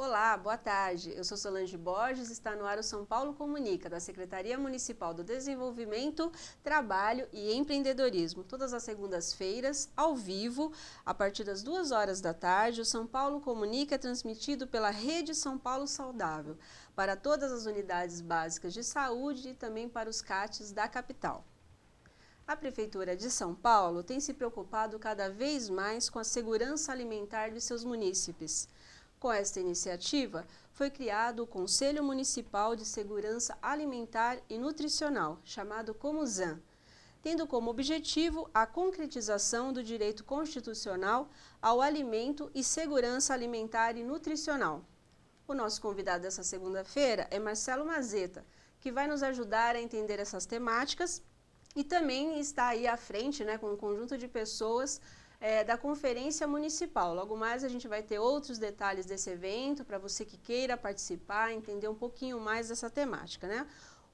Olá, boa tarde. Eu sou Solange Borges e está no ar o São Paulo Comunica, da Secretaria Municipal do Desenvolvimento, Trabalho e Empreendedorismo. Todas as segundas-feiras, ao vivo, a partir das 2 horas da tarde, o São Paulo Comunica é transmitido pela Rede São Paulo Saudável, para todas as unidades básicas de saúde e também para os CATs da capital. A Prefeitura de São Paulo tem se preocupado cada vez mais com a segurança alimentar de seus munícipes. Com esta iniciativa, foi criado o Conselho Municipal de Segurança Alimentar e Nutricional, chamado Comusan, tendo como objetivo a concretização do direito constitucional ao alimento e segurança alimentar e nutricional. O nosso convidado dessa segunda-feira é Marcelo Mazeta, que vai nos ajudar a entender essas temáticas e também está aí à frente, com um conjunto de pessoas da Conferência Municipal. Logo mais a gente vai ter outros detalhes desse evento para você que queira participar, entender um pouquinho mais dessa temática,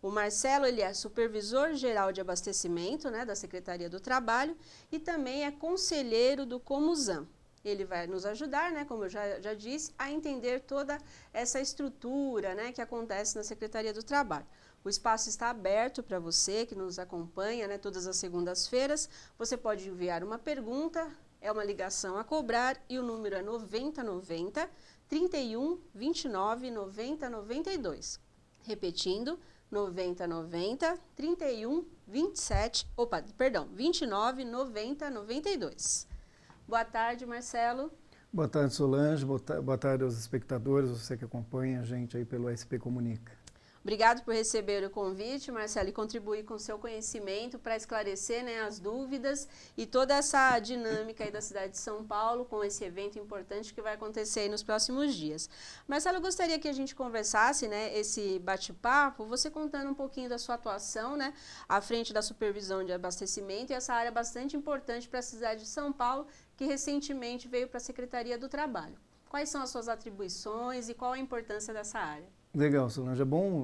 O Marcelo, ele é supervisor geral de abastecimento, da Secretaria do Trabalho e também é conselheiro do Comusan. Ele vai nos ajudar, como eu já disse, a entender toda essa estrutura, que acontece na Secretaria do Trabalho. O espaço está aberto para você que nos acompanha, todas as segundas-feiras. Você pode enviar uma pergunta, é uma ligação a cobrar e o número é 9090 31 29 90 92. Repetindo, 9090 31 29 90 92. Boa tarde, Marcelo. Boa tarde, Solange. Boa tarde aos espectadores, você que acompanha a gente aí pelo SP Comunica. Obrigado por receber o convite, Marcelo, e contribuir com o seu conhecimento para esclarecer as dúvidas e toda essa dinâmica aí da cidade de São Paulo com esse evento importante que vai acontecer aí nos próximos dias. Marcelo, eu gostaria que a gente conversasse, esse bate-papo, você contando um pouquinho da sua atuação, à frente da supervisão de abastecimento e essa área bastante importante para a cidade de São Paulo, que recentemente veio para a Secretaria do Trabalho. Quais são as suas atribuições e qual a importância dessa área? Legal, Solange.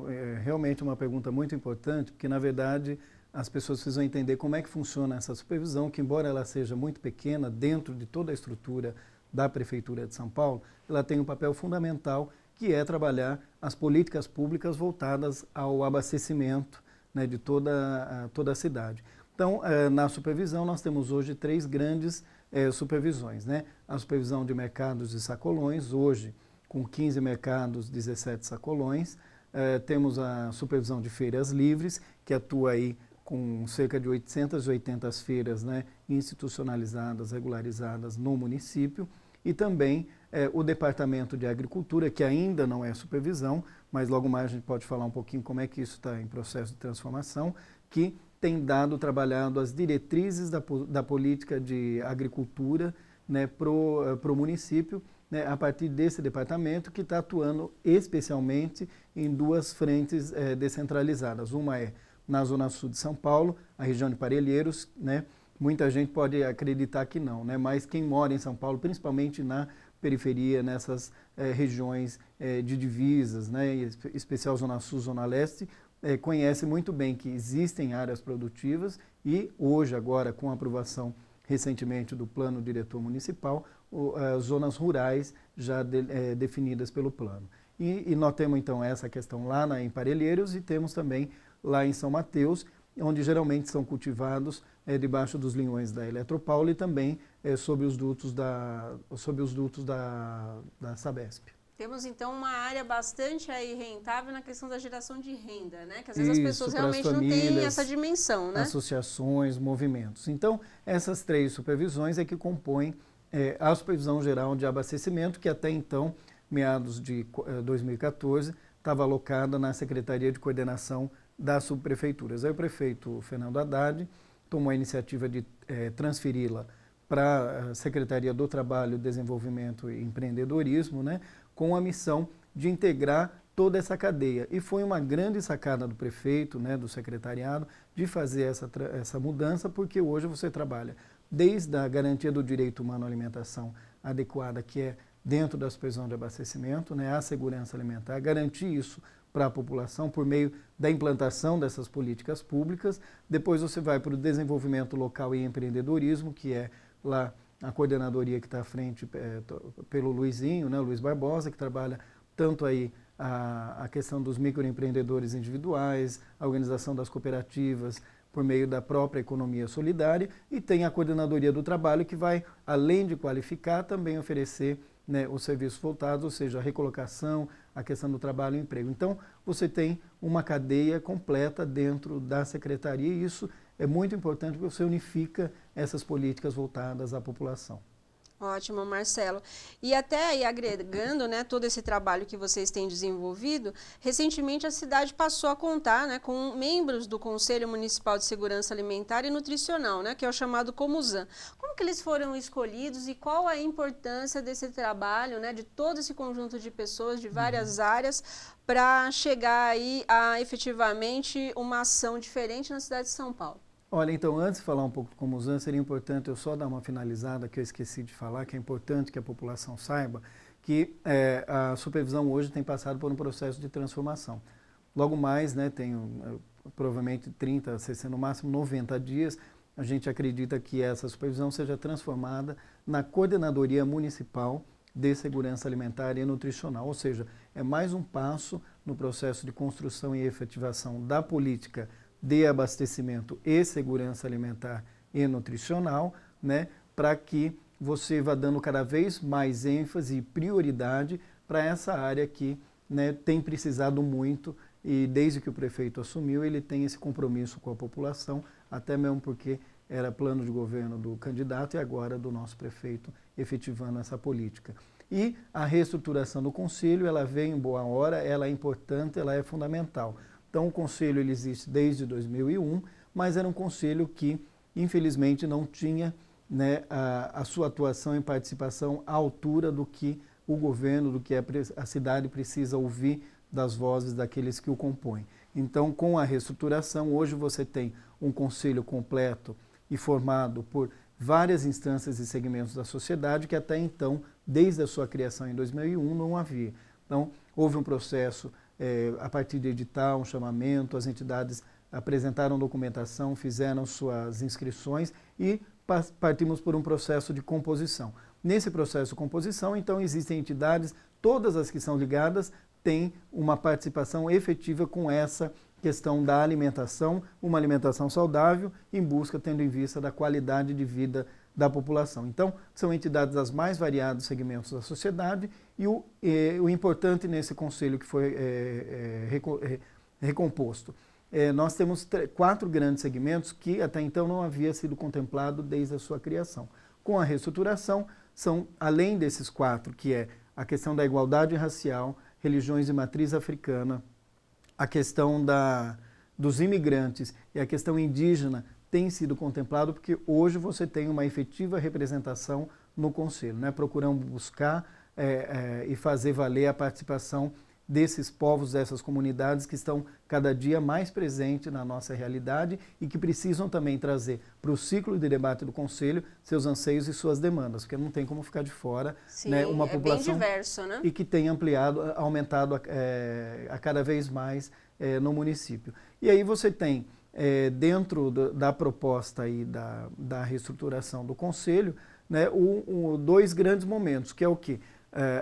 É realmente uma pergunta muito importante, porque, na verdade, as pessoas precisam entender como é que funciona essa supervisão, que, embora ela seja muito pequena, dentro de toda a estrutura da Prefeitura de São Paulo, ela tem um papel fundamental, que é trabalhar as políticas públicas voltadas ao abastecimento de toda a cidade. Então, na supervisão, nós temos hoje 3 grandes supervisões. A supervisão de mercados e sacolões, hoje, com 15 mercados, 17 sacolões. Temos a supervisão de feiras livres, que atua aí com cerca de 880 feiras institucionalizadas, regularizadas no município. E também o Departamento de Agricultura, que ainda não é supervisão, mas logo mais a gente pode falar um pouquinho como é que isso está em processo de transformação, que tem trabalhado as diretrizes da política de agricultura para o município, a partir desse departamento que está atuando especialmente em 2 frentes descentralizadas. Uma é na Zona Sul de São Paulo, a região de Parelheiros, Muita gente pode acreditar que não, mas quem mora em São Paulo, principalmente na periferia, nessas regiões de divisas, em especial Zona Sul, Zona Leste, conhece muito bem que existem áreas produtivas e hoje, agora, com a aprovação recentemente do Plano Diretor Municipal, zonas rurais já definidas pelo plano. E nós temos então essa questão lá em Parelheiros e temos também lá em São Mateus, onde geralmente são cultivados debaixo dos linhões da Eletropaulo e também sob os dutos da Sabesp. Temos então uma área bastante aí rentável na questão da geração de renda, que às vezes as pessoas realmente não têm essa dimensão, Associações, movimentos. Então, essas 3 supervisões é que compõem a supervisão geral de abastecimento, que até então, meados de 2014, estava alocada na Secretaria de Coordenação das Subprefeituras. Aí o prefeito Fernando Haddad tomou a iniciativa de transferi-la para a Secretaria do Trabalho, Desenvolvimento e Empreendedorismo, com a missão de integrar toda essa cadeia. E foi uma grande sacada do prefeito, do secretariado, de fazer essa mudança, porque hoje você trabalha desde a garantia do direito humano à alimentação adequada, que é dentro da supervisão de abastecimento, a segurança alimentar, garantir isso para a população por meio da implantação dessas políticas públicas. Depois você vai para o desenvolvimento local e empreendedorismo, que é lá a coordenadoria que está à frente pelo Luizinho, Luiz Barbosa, que trabalha tanto aí a questão dos microempreendedores individuais, a organização das cooperativas por meio da própria economia solidária, e tem a coordenadoria do trabalho que vai, além de qualificar, também oferecer, né, os serviços voltados, ou seja, a recolocação, a questão do trabalho e emprego. Então, você tem uma cadeia completa dentro da secretaria, e isso é muito importante porque você unifica essas políticas voltadas à população. Ótimo, Marcelo. E até aí, agregando, né, todo esse trabalho que vocês têm desenvolvido, recentemente a cidade passou a contar, né, com membros do Conselho Municipal de Segurança Alimentar e Nutricional, né, que é o chamado Comusan. Como que eles foram escolhidos e qual a importância desse trabalho, né, de todo esse conjunto de pessoas de várias áreas para chegar aí a efetivamente uma ação diferente na cidade de São Paulo? Olha, então, antes de falar um pouco do Comusan, seria importante eu só dar uma finalizada, que eu esqueci de falar, que é importante que a população saiba, que a supervisão hoje tem passado por um processo de transformação. Logo mais, né, tem provavelmente 30, 60, no máximo 90 dias, a gente acredita que essa supervisão seja transformada na Coordenadoria Municipal de Segurança Alimentar e Nutricional, ou seja, é mais um passo no processo de construção e efetivação da política de abastecimento e segurança alimentar e nutricional, né, para que você vá dando cada vez mais ênfase e prioridade para essa área que, né, tem precisado muito, e desde que o prefeito assumiu, ele tem esse compromisso com a população, até mesmo porque era plano de governo do candidato e agora do nosso prefeito efetivando essa política. E a reestruturação do Conselho, ela veio em boa hora, ela é importante, ela é fundamental. Então, o Conselho ele existe desde 2001, mas era um Conselho que, infelizmente, não tinha, né, a sua atuação e participação à altura do que o governo, do que a cidade precisa ouvir das vozes daqueles que o compõem. Então, com a reestruturação, hoje você tem um Conselho completo e formado por várias instâncias e segmentos da sociedade que até então, desde a sua criação em 2001, não havia. Então, houve um processo a partir de edital, um chamamento, as entidades apresentaram documentação, fizeram suas inscrições e partimos por um processo de composição. Nesse processo de composição, então, existem entidades, todas as que são ligadas, têm uma participação efetiva com essa questão da alimentação, uma alimentação saudável, em busca, tendo em vista da qualidade de vida da população. Então, são entidades das mais variados segmentos da sociedade e o importante nesse conselho que foi recomposto. Nós temos 4 grandes segmentos que até então não havia sido contemplado desde a sua criação. Com a reestruturação, são, além desses 4, que é a questão da igualdade racial, religiões de matriz africana, a questão dos imigrantes e a questão indígena, tem sido contemplado porque hoje você tem uma efetiva representação no Conselho, né? Procuramos buscar e fazer valer a participação desses povos, dessas comunidades que estão cada dia mais presentes na nossa realidade e que precisam também trazer para o ciclo de debate do Conselho seus anseios e suas demandas, porque não tem como ficar de fora. Sim, né, uma população bem diverso, né? E que tem aumentado a cada vez mais no município. E aí você tem dentro da proposta aí da reestruturação do Conselho, né, 2 grandes momentos, que é o quê?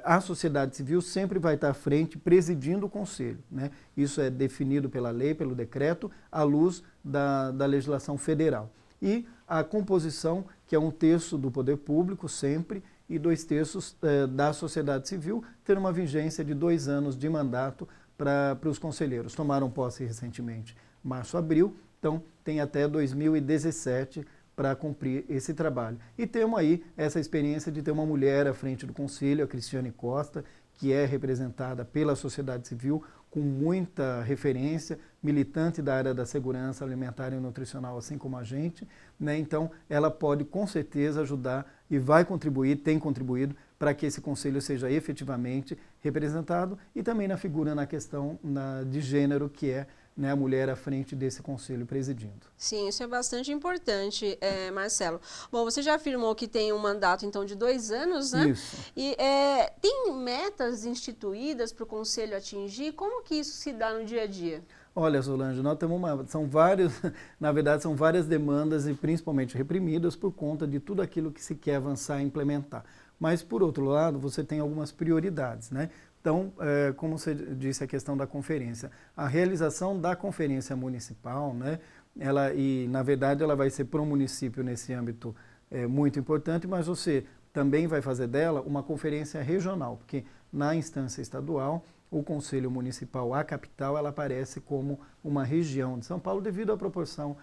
A sociedade civil sempre vai estar à frente presidindo o Conselho, né? Isso é definido pela lei, pelo decreto, à luz da legislação federal. E a composição, que é 1/3 do poder público sempre, e 2/3 da sociedade civil, ter uma vigência de 2 anos de mandato para os conselheiros. Tomaram posse recentemente, março, abril, então tem até 2017 para cumprir esse trabalho. E temos aí essa experiência de ter uma mulher à frente do Conselho, a Cristiane Costa, que é representada pela sociedade civil, com muita referência, militante da área da segurança alimentar e nutricional, assim como a gente, né? Então, ela pode com certeza ajudar e vai contribuir, tem contribuído para que esse conselho seja efetivamente representado e também na figura, na questão de gênero, que é, né, a mulher à frente desse conselho presidindo. Sim, isso é bastante importante, Marcelo. Bom, você já afirmou que tem um mandato, então, de 2 anos, né? Isso. E tem metas instituídas para o conselho atingir? Como que isso se dá no dia a dia? Olha, Solange, nós temos são vários, na verdade, são várias demandas e principalmente reprimidas por conta de tudo aquilo que se quer avançar e implementar. Mas, por outro lado, você tem algumas prioridades, né? Então, como você disse, a questão da conferência. A realização da conferência municipal, né, na verdade, ela vai ser para o município nesse âmbito muito importante, mas você também vai fazer dela uma conferência regional, porque na instância estadual, o Conselho Municipal, a capital, ela aparece como uma região de São Paulo devido à proporção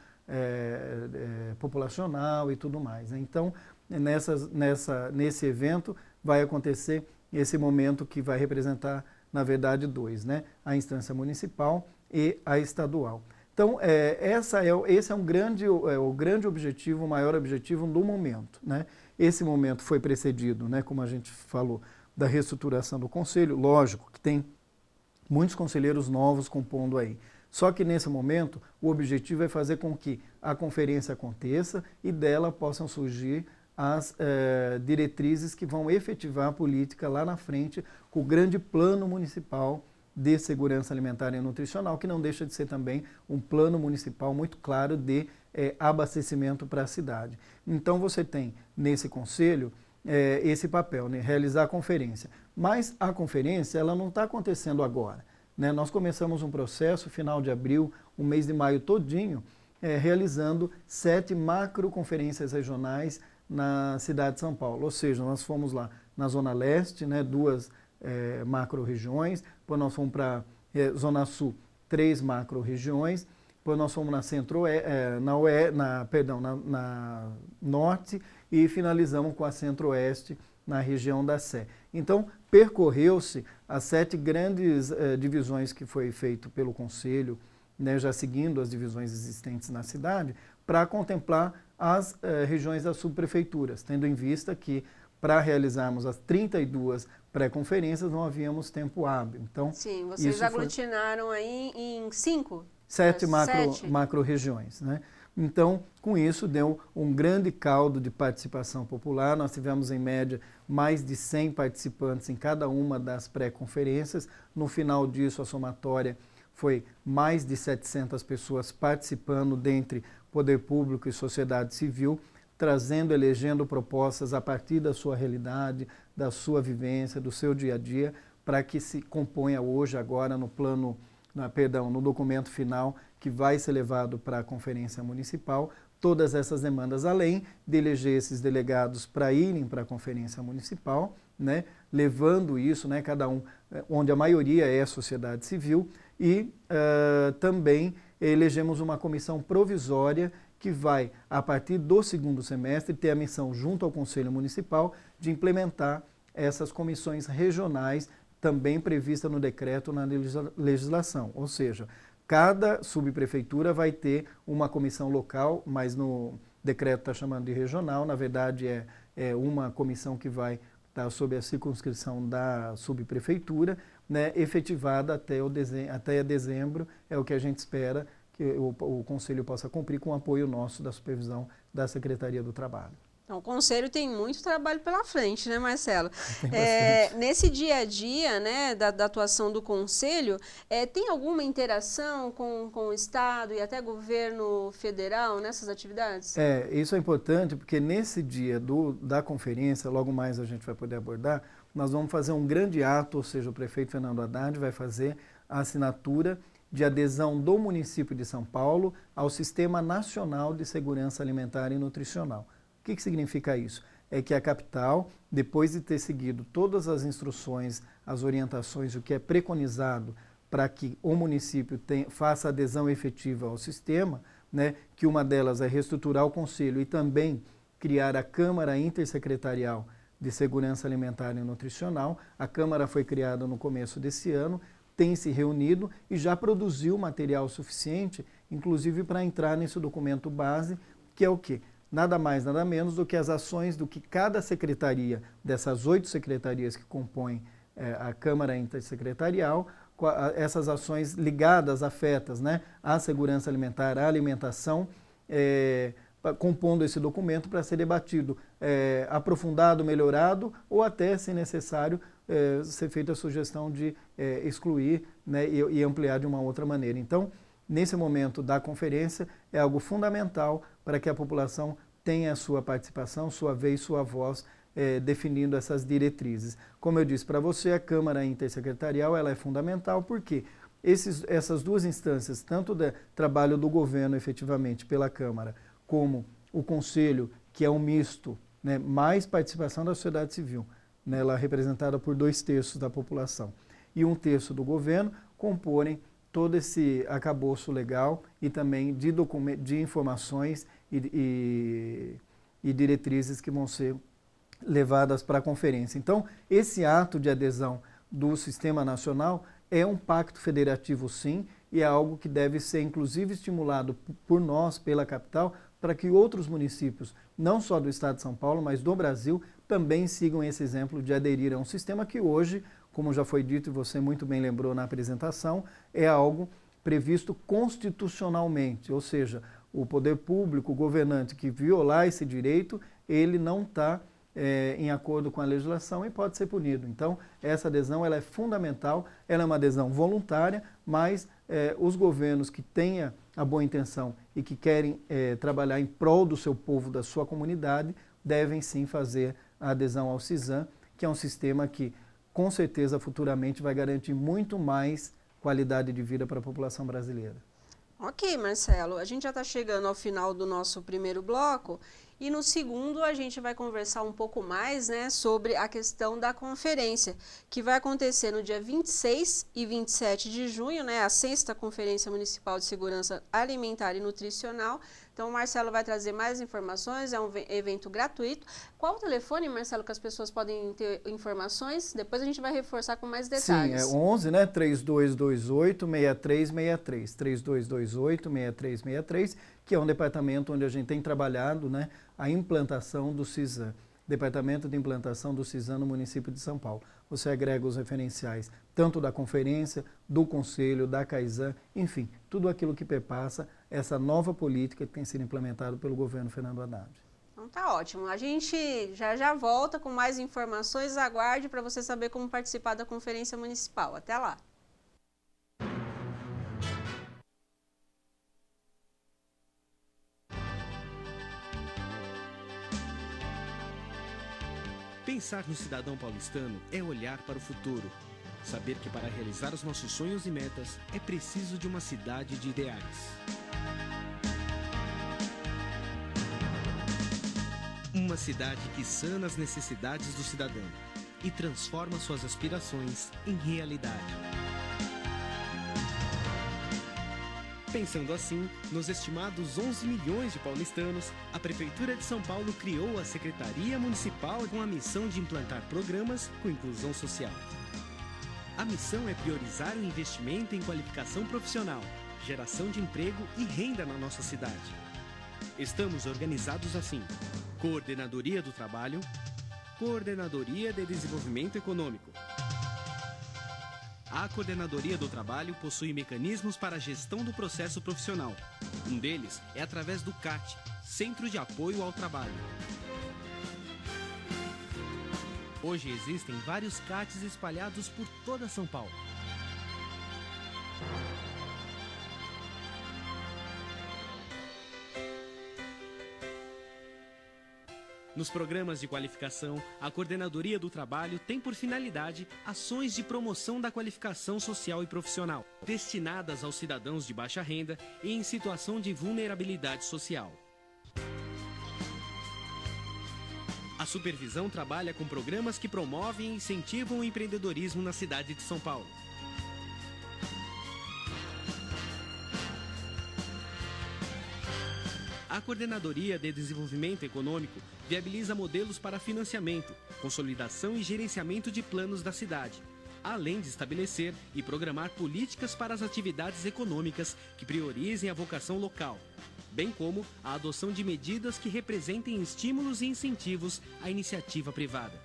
populacional e tudo mais, né? Então, nesse evento vai acontecer esse momento que vai representar, na verdade, dois, né? A instância municipal e a estadual. Então, esse é o grande objetivo, o maior objetivo do momento, né? Esse momento foi precedido, né, como a gente falou, da reestruturação do Conselho. Lógico que tem muitos conselheiros novos compondo aí. Só que nesse momento, o objetivo é fazer com que a conferência aconteça e dela possam surgir as diretrizes que vão efetivar a política lá na frente com o grande plano municipal de segurança alimentar e nutricional, que não deixa de ser também um plano municipal muito claro de abastecimento para a cidade. Então você tem nesse conselho esse papel, né, realizar a conferência. Mas a conferência ela não está acontecendo agora, né? Nós começamos um processo, final de abril, o mês de maio todinho, realizando 7 macroconferências regionais na cidade de São Paulo. Ou seja, nós fomos lá na Zona Leste, né, 2 macro-regiões, depois nós fomos para Zona Sul, 3 macro-regiões, depois nós fomos na na Norte e finalizamos com a Centro-Oeste, na região da Sé. Então, percorreu-se as 7 grandes divisões que foi feito pelo Conselho, né, já seguindo as divisões existentes na cidade, para contemplar as regiões das subprefeituras, tendo em vista que para realizarmos as 32 pré-conferências não havíamos tempo hábil. Então, sim, vocês aglutinaram aí em 7 macro-regiões, né? Então, com isso, deu um grande caldo de participação popular. Nós tivemos, em média, mais de 100 participantes em cada uma das pré-conferências. No final disso, a somatória foi mais de 700 pessoas participando, dentre poder público e sociedade civil, trazendo, elegendo propostas a partir da sua realidade, da sua vivência, do seu dia a dia, para que se componha hoje, agora, no documento final que vai ser levado para a Conferência Municipal, todas essas demandas, além de eleger esses delegados para irem para a Conferência Municipal, né, levando isso, né, cada um, onde a maioria é a sociedade civil, e também elegemos uma comissão provisória que vai, a partir do 2º semestre, ter a missão, junto ao Conselho Municipal, de implementar essas comissões regionais, também prevista no decreto, na legislação. Ou seja, cada subprefeitura vai ter uma comissão local, mas no decreto está chamando de regional, na verdade é uma comissão que vai estar sob a circunscrição da subprefeitura, né, efetivada até dezembro, é o que a gente espera que o Conselho possa cumprir com o apoio nosso da supervisão da Secretaria do Trabalho. Então, o Conselho tem muito trabalho pela frente, né, Marcelo? Nesse dia a dia, né, da atuação do Conselho, tem alguma interação com o Estado e até governo federal nessas atividades? Isso é importante porque nesse dia da conferência, logo mais a gente vai poder abordar, nós vamos fazer um grande ato, ou seja, o prefeito Fernando Haddad vai fazer a assinatura de adesão do município de São Paulo ao Sistema Nacional de Segurança Alimentar e Nutricional. O que significa isso? É que a capital, depois de ter seguido todas as instruções, as orientações, o que é preconizado para que o município faça adesão efetiva ao sistema, né, que uma delas é reestruturar o Conselho e também criar a Câmara Intersecretarial de Segurança Alimentar e Nutricional. A Câmara foi criada no começo desse ano, tem se reunido e já produziu material suficiente, inclusive para entrar nesse documento base, que é o quê? Nada mais, nada menos do que as ações do que cada secretaria, dessas 8 secretarias que compõem a Câmara Intersecretarial, essas ações ligadas, afetas, né, à segurança alimentar, à alimentação, compondo esse documento para ser debatido, aprofundado, melhorado, ou até, se necessário, ser feita a sugestão de excluir, né, e ampliar de uma outra maneira. Então, nesse momento da conferência, é algo fundamental para que a população tenha a sua participação, sua vez, sua voz definindo essas diretrizes. Como eu disse para você, a Câmara Intersecretarial ela é fundamental porque essas duas instâncias, tanto do trabalho do governo efetivamente pela Câmara, como o Conselho, que é um misto, né, mais participação da sociedade civil, né, ela é representada por 2/3 da população, e 1/3 do governo, comporem todo esse arcabouço legal e também de informações e diretrizes que vão ser levadas para a conferência. Então, esse ato de adesão do Sistema Nacional é um pacto federativo, sim, e é algo que deve ser, inclusive, estimulado por nós, pela capital, para que outros municípios, não só do estado de São Paulo, mas do Brasil, também sigam esse exemplo de aderir a um sistema que hoje, como já foi dito e você muito bem lembrou na apresentação, é algo previsto constitucionalmente, ou seja, o poder público, o governante que violar esse direito, ele não está em acordo com a legislação e pode ser punido. Então, essa adesão ela é fundamental, ela é uma adesão voluntária, mas os governos que tenham a boa intenção e que querem trabalhar em prol do seu povo, da sua comunidade, devem sim fazer a adesão ao CISAM, que é um sistema que, com certeza, futuramente vai garantir muito mais qualidade de vida para a população brasileira. Ok, Marcelo, a gente já está chegando ao final do nosso primeiro bloco e no segundo a gente vai conversar um pouco mais, né, sobre a questão da conferência, que vai acontecer no dia 26 e 27 de junho, né, a 6ª Conferência Municipal de Segurança Alimentar e Nutricional. Então, o Marcelo vai trazer mais informações, é um evento gratuito. Qual o telefone, Marcelo, que as pessoas podem ter informações? Depois a gente vai reforçar com mais detalhes. Sim, é 11, né, 3228-6363, 3228-6363, que é um departamento onde a gente tem trabalhado, né, a implantação do CISAM, Departamento de Implantação do CISAM no município de São Paulo. Você agrega os referenciais tanto da conferência, do conselho, da CAISAM, enfim, tudo aquilo que perpassa essa nova política que tem sido implementada pelo governo Fernando Haddad. Então tá ótimo. A gente já volta com mais informações. Aguarde para você saber como participar da conferência municipal. Até lá. Pensar no cidadão paulistano é olhar para o futuro. Saber que para realizar os nossos sonhos e metas é preciso de uma cidade de ideais. Uma cidade que sana as necessidades do cidadão e transforma suas aspirações em realidade. Pensando assim, nos estimados 11 milhões de paulistanos, a Prefeitura de São Paulo criou a Secretaria Municipal com a missão de implantar programas com inclusão social. A missão é priorizar o investimento em qualificação profissional, geração de emprego e renda na nossa cidade. Estamos organizados assim: Coordenadoria do Trabalho, Coordenadoria de Desenvolvimento Econômico. A Coordenadoria do Trabalho possui mecanismos para a gestão do processo profissional. Um deles é através do CAT, Centro de Apoio ao Trabalho. Hoje existem vários CATs espalhados por toda São Paulo. Nos programas de qualificação, a Coordenadoria do Trabalho tem por finalidade ações de promoção da qualificação social e profissional, destinadas aos cidadãos de baixa renda e em situação de vulnerabilidade social. A supervisão trabalha com programas que promovem e incentivam o empreendedorismo na cidade de São Paulo. A Coordenadoria de Desenvolvimento Econômico viabiliza modelos para financiamento, consolidação e gerenciamento de planos da cidade, além de estabelecer e programar políticas para as atividades econômicas que priorizem a vocação local, bem como a adoção de medidas que representem estímulos e incentivos à iniciativa privada.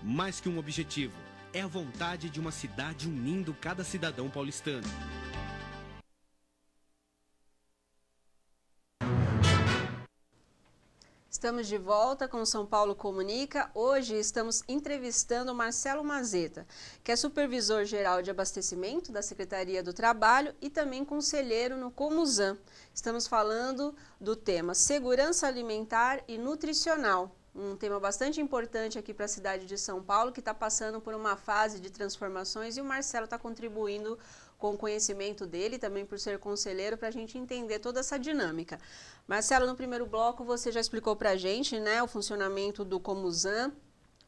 Mais que um objetivo, é a vontade de uma cidade unindo cada cidadão paulistano. Estamos de volta com São Paulo Comunica. Hoje estamos entrevistando o Marcelo Mazeta, que é supervisor geral de abastecimento da Secretaria do Trabalho e também conselheiro no Comusan. Estamos falando do tema segurança alimentar e nutricional. Um tema bastante importante aqui para a cidade de São Paulo, que está passando por uma fase de transformações, e o Marcelo está contribuindo com o conhecimento dele, também por ser conselheiro, para a gente entender toda essa dinâmica. Marcelo, no primeiro bloco você já explicou para a gente, né, o funcionamento do Comusan,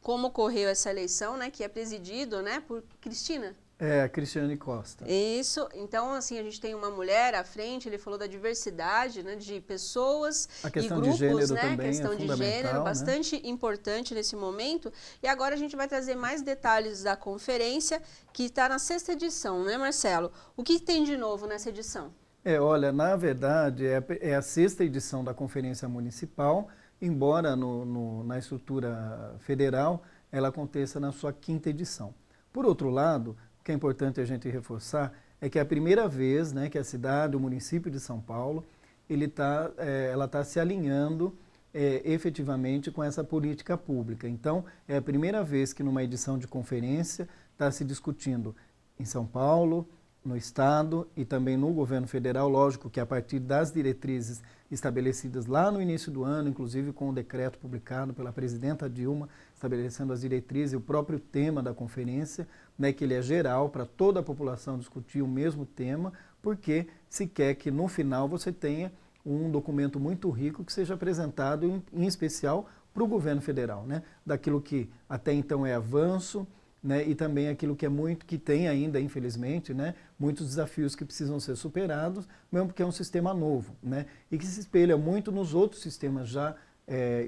como ocorreu essa eleição, né, que é presidido, né, por Cristina. É, a Cristiane Costa. Isso, então assim, a gente tem uma mulher à frente, ele falou da diversidade, né, de pessoas e grupos, de gênero, né, também questão é de gênero, bastante importante nesse momento. E agora a gente vai trazer mais detalhes da conferência, que está na 6ª edição, né, Marcelo? O que tem de novo nessa edição? Olha, na verdade, é a 6ª edição da Conferência Municipal, embora na estrutura federal ela aconteça na sua 5ª edição. Por outro lado, o que é importante a gente reforçar é que é a primeira vez, né, que a cidade, o município de São Paulo, ela está se alinhando efetivamente com essa política pública. Então, é a primeira vez que numa edição de conferência está se discutindo em São Paulo, no Estado e também no governo federal, lógico que a partir das diretrizes estabelecidas lá no início do ano, inclusive com o decreto publicado pela presidenta Dilma, estabelecendo as diretrizes e o próprio tema da conferência, né, que ele é geral para toda a população discutir o mesmo tema, porque se quer que no final você tenha um documento muito rico que seja apresentado em especial para o governo federal, né, daquilo que até então é avanço, né, e também aquilo que tem ainda, infelizmente, né, muitos desafios que precisam ser superados, mesmo porque é um sistema novo, né, e que se espelha muito nos outros sistemas já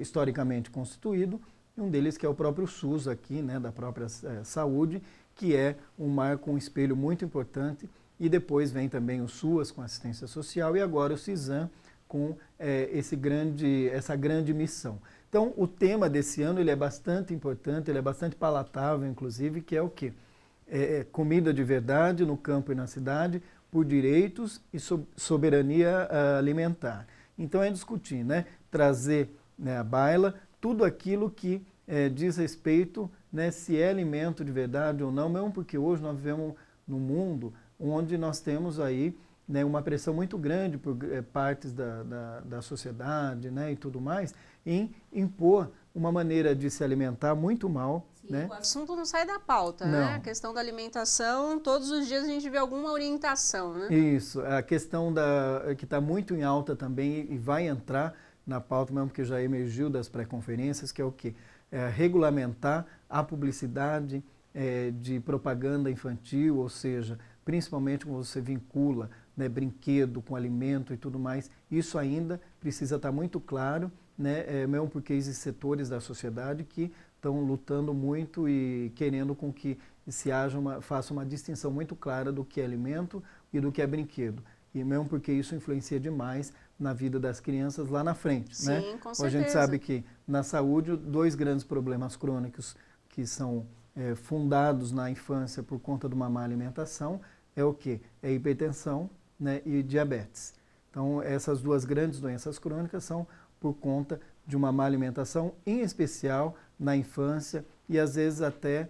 historicamente constituídos, e um deles que é o próprio SUS aqui, né, da própria saúde, que é um marco, um espelho muito importante, e depois vem também o SUAS com assistência social e agora o CISAM com essa grande missão. Então, o tema desse ano ele é bastante importante, ele é bastante palatável, inclusive, que é o quê? Comida de verdade no campo e na cidade, por direitos e soberania alimentar. Então, é discutir, né? Trazer, né, à baila tudo aquilo que diz respeito, né, se é alimento de verdade ou não, mesmo porque hoje nós vivemos num mundo onde nós temos aí, né, uma pressão muito grande por partes da sociedade, né, e tudo mais, em impor uma maneira de se alimentar muito mal. Sim, né? O assunto não sai da pauta, né? A questão da alimentação, todos os dias a gente vê alguma orientação, né? Isso, a questão que está muito em alta também e vai entrar na pauta mesmo, que já emergiu das pré-conferências, que é o quê? Regulamentar a publicidade de propaganda infantil, ou seja, principalmente quando você vincula, né, brinquedo com alimento e tudo mais, isso ainda precisa estar muito claro, né, mesmo porque existem setores da sociedade que estão lutando muito e querendo com que faça uma distinção muito clara do que é alimento e do que é brinquedo. E mesmo porque isso influencia demais na vida das crianças lá na frente. Sim, né? Com certeza. A gente sabe que na saúde, 2 grandes problemas crônicos que são fundados na infância por conta de uma má alimentação é o quê? É hipertensão, né, e diabetes. Então, essas 2 grandes doenças crônicas são por conta de uma má alimentação, em especial na infância e às vezes até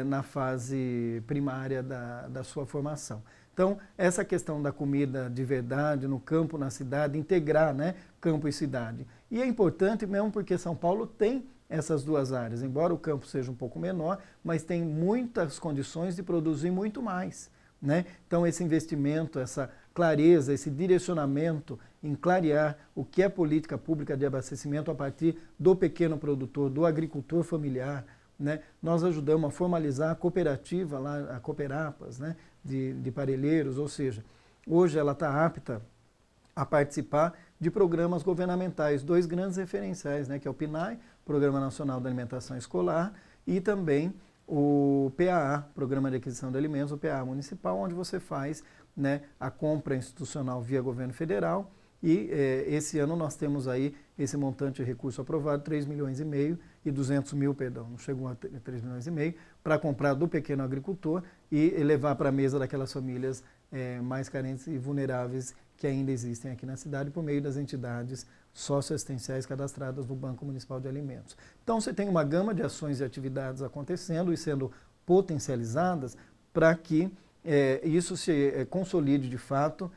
na fase primária da sua formação. Então, essa questão da comida de verdade no campo, na cidade, integrar, né, campo e cidade. E é importante mesmo porque São Paulo tem essas 2 áreas, embora o campo seja um pouco menor, mas tem muitas condições de produzir muito mais. Né? Então, esse investimento, essa clareza, esse direcionamento em clarear o que é política pública de abastecimento a partir do pequeno produtor, do agricultor familiar, né? Nós ajudamos a formalizar a cooperativa, lá, a Cooperapas, né, de parelheiros, ou seja, hoje ela está apta a participar de programas governamentais, 2 grandes referenciais, né, que é o PNAE, Programa Nacional da Alimentação Escolar, e também o PAA, Programa de Aquisição de Alimentos, o PAA Municipal, onde você faz, né, a compra institucional via governo federal, e esse ano nós temos aí esse montante de recurso aprovado, 3,5 milhões e 200 mil, perdão, não chegou a 3,5 milhões, para comprar do pequeno agricultor e levar para a mesa daquelas famílias mais carentes e vulneráveis que ainda existem aqui na cidade por meio das entidades socioassistenciais cadastradas no Banco Municipal de Alimentos. Então, você tem uma gama de ações e atividades acontecendo e sendo potencializadas para que isso se consolide de fato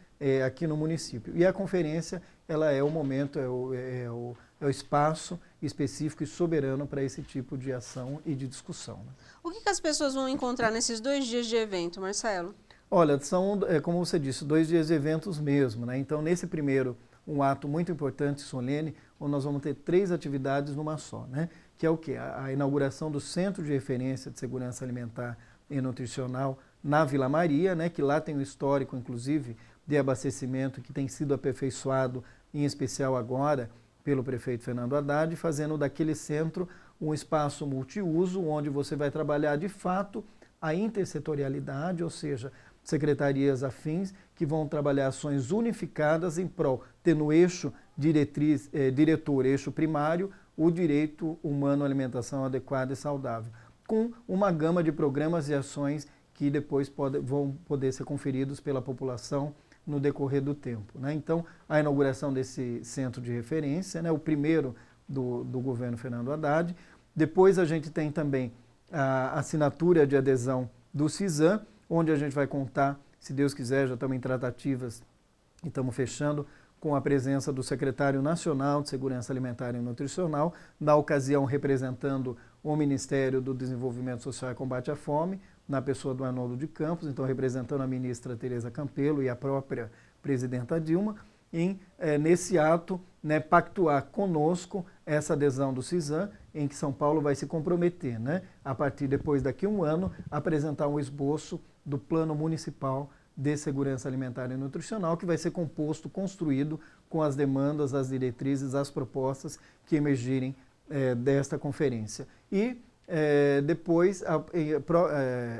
aqui no município. E a conferência, ela é o momento, é o espaço específico e soberano para esse tipo de ação e de discussão. Né? O que as pessoas vão encontrar nesses 2 dias de evento, Marcelo? Olha, são, como você disse, 2 dias de eventos mesmo, né? Então, nesse primeiro, um ato muito importante e solene, onde nós vamos ter 3 atividades numa só, né? Que é o quê? A inauguração do Centro de Referência de Segurança Alimentar e Nutricional na Vila Maria, né? Que lá tem um histórico, inclusive, de abastecimento que tem sido aperfeiçoado, em especial agora, pelo prefeito Fernando Haddad, fazendo daquele centro um espaço multiuso, onde você vai trabalhar, de fato, a intersetorialidade, ou seja, secretarias afins que vão trabalhar ações unificadas em prol, ter no eixo diretor, eixo primário, o direito humano à alimentação adequada e saudável, com uma gama de programas e ações que depois vão poder ser conferidos pela população no decorrer do tempo. Né? Então, a inauguração desse centro de referência, né, o primeiro do governo Fernando Haddad. Depois a gente tem também a assinatura de adesão do CISAM, onde a gente vai contar, se Deus quiser, já estamos em tratativas e estamos fechando, com a presença do secretário nacional de Segurança Alimentar e Nutricional, na ocasião representando o Ministério do Desenvolvimento Social e Combate à Fome, na pessoa do Arnoldo de Campos, então representando a ministra Tereza Campelo e a própria presidenta Dilma, nesse ato, né, pactuar conosco essa adesão do CISAM, em que São Paulo vai se comprometer, né, a partir depois daqui a um ano, apresentar um esboço do Plano Municipal de Segurança Alimentar e Nutricional, que vai ser construído com as demandas, as diretrizes, as propostas que emergirem desta conferência. E depois,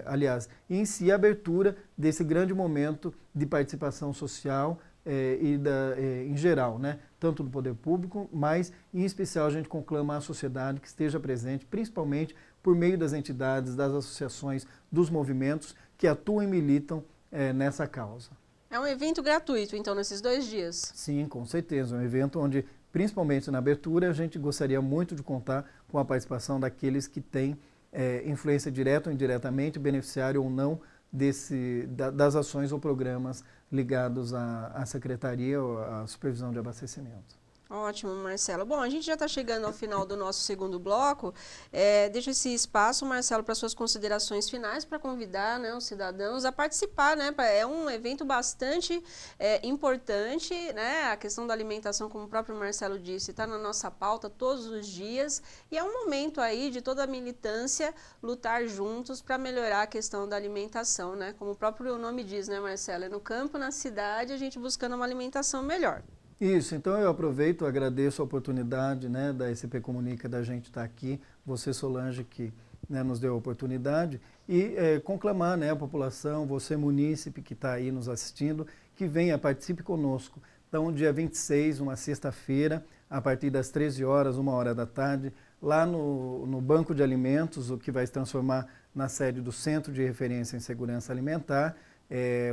aliás, em si a abertura desse grande momento de participação social em geral, né? Tanto do poder público, mas em especial a gente conclama a sociedade que esteja presente, principalmente por meio das entidades, das associações, dos movimentos que atuam e militam nessa causa. É um evento gratuito, então, nesses 2 dias? Sim, com certeza. Um evento onde, principalmente na abertura, a gente gostaria muito de contar com a participação daqueles que têm influência direta ou indiretamente, beneficiário ou não, das ações ou programas ligados à Secretaria ou à Supervisão de Abastecimento. Ótimo, Marcelo. Bom, a gente já está chegando ao final do nosso segundo bloco. Deixa esse espaço, Marcelo, para suas considerações finais, para convidar, né, os cidadãos a participar, né? É um evento bastante importante, né? A questão da alimentação, como o próprio Marcelo disse, está na nossa pauta todos os dias. E é um momento aí de toda a militância lutar juntos para melhorar a questão da alimentação, né? Como o próprio nome diz, né, Marcelo? É no campo, na cidade, a gente buscando uma alimentação melhor. Isso, então eu aproveito, agradeço a oportunidade, né, da SCP Comunica, da gente estar aqui, você, Solange, que, né, nos deu a oportunidade, e conclamar, né, a população, você, munícipe, que está aí nos assistindo, que venha, participe conosco. Então, dia 26, uma sexta-feira, a partir das 13 horas, 1h da tarde, lá no Banco de Alimentos, o que vai se transformar na sede do Centro de Referência em Segurança Alimentar,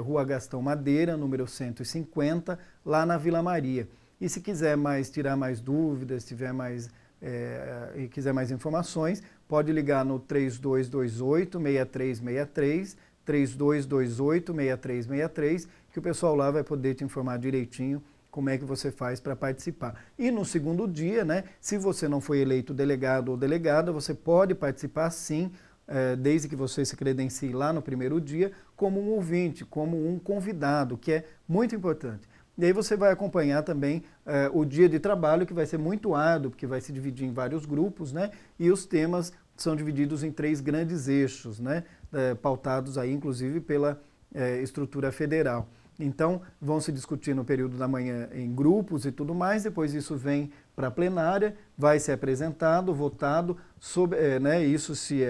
Rua Gastão Madeira, número 150, lá na Vila Maria. E se quiser tirar mais dúvidas, e quiser mais informações, pode ligar no 3228-6363, 3228-6363, que o pessoal lá vai poder te informar direitinho como é que você faz para participar. E no segundo dia, né, se você não foi eleito delegado ou delegada, você pode participar sim, desde que você se credencie lá no primeiro dia, como um ouvinte, como um convidado, que é muito importante. E aí você vai acompanhar também o dia de trabalho, que vai ser muito árduo, porque vai se dividir em vários grupos, né? E os temas são divididos em 3 grandes eixos, né? Pautados aí, inclusive, pela estrutura federal. Então, vão se discutir no período da manhã em grupos e tudo mais, depois isso vem para a plenária, vai ser apresentado, votado, isso se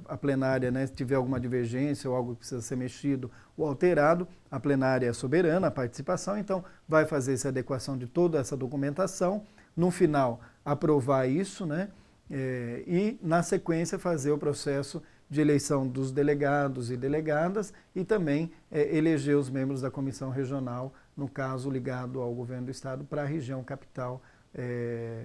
a plenária, né, tiver alguma divergência ou algo que precisa ser mexido ou alterado, a plenária é soberana, a participação, então vai fazer essa adequação de toda essa documentação, no final aprovar isso, né, e na sequência fazer o processo de eleição dos delegados e delegadas e também eleger os membros da comissão regional, no caso ligado ao governo do estado, para a região capital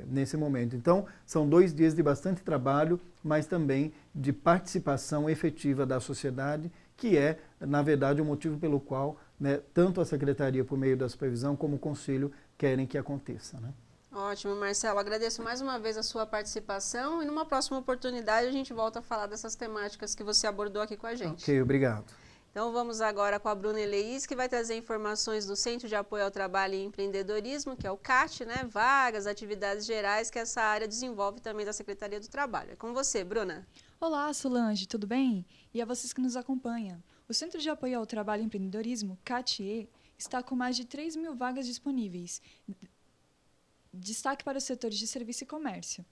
nesse momento. Então, são 2 dias de bastante trabalho, mas também de participação efetiva da sociedade, que é, na verdade, o motivo pelo qual, né, tanto a Secretaria, por meio da supervisão, como o Conselho, querem que aconteça, né? Ótimo, Marcelo. Agradeço mais uma vez a sua participação e numa próxima oportunidade a gente volta a falar dessas temáticas que você abordou aqui com a gente. Ok, obrigado. Então vamos agora com a Bruna Eleis, que vai trazer informações do Centro de Apoio ao Trabalho e Empreendedorismo, que é o CAT, né? Vagas, atividades gerais que essa área desenvolve também da Secretaria do Trabalho. É com você, Bruna. Olá, Solange, tudo bem? E a vocês que nos acompanham. O Centro de Apoio ao Trabalho e Empreendedorismo, CAT-E, está com mais de 3.000 vagas disponíveis. Destaque para os setores de serviço e comércio.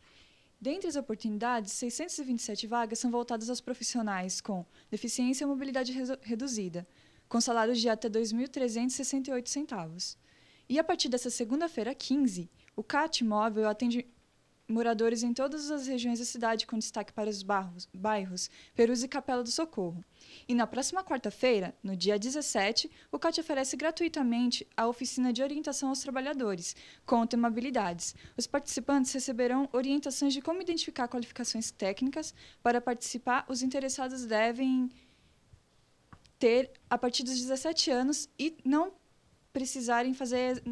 Dentre as oportunidades, 627 vagas são voltadas aos profissionais com deficiência ou mobilidade reduzida, com salários de até R$ 2.368. E a partir dessa segunda-feira, 15, o CAT Móvel atende moradores em todas as regiões da cidade, com destaque para os bairros Perus e Capela do Socorro. E na próxima quarta-feira, no dia 17, o CAT oferece gratuitamente a oficina de orientação aos trabalhadores, com o tema habilidades. Os participantes receberão orientações de como identificar qualificações técnicas. Para participar, os interessados devem ter a partir dos 17 anos e não precisam fazer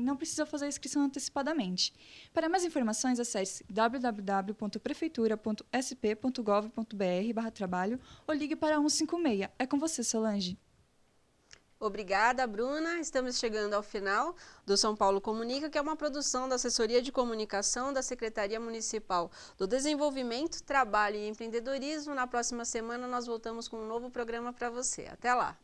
a inscrição antecipadamente. Para mais informações, acesse www.prefeitura.sp.gov.br/trabalho ou ligue para 156. É com você, Solange. Obrigada, Bruna. Estamos chegando ao final do São Paulo Comunica, que é uma produção da Assessoria de Comunicação da Secretaria Municipal do Desenvolvimento, Trabalho e Empreendedorismo. Na próxima semana nós voltamos com um novo programa para você. Até lá!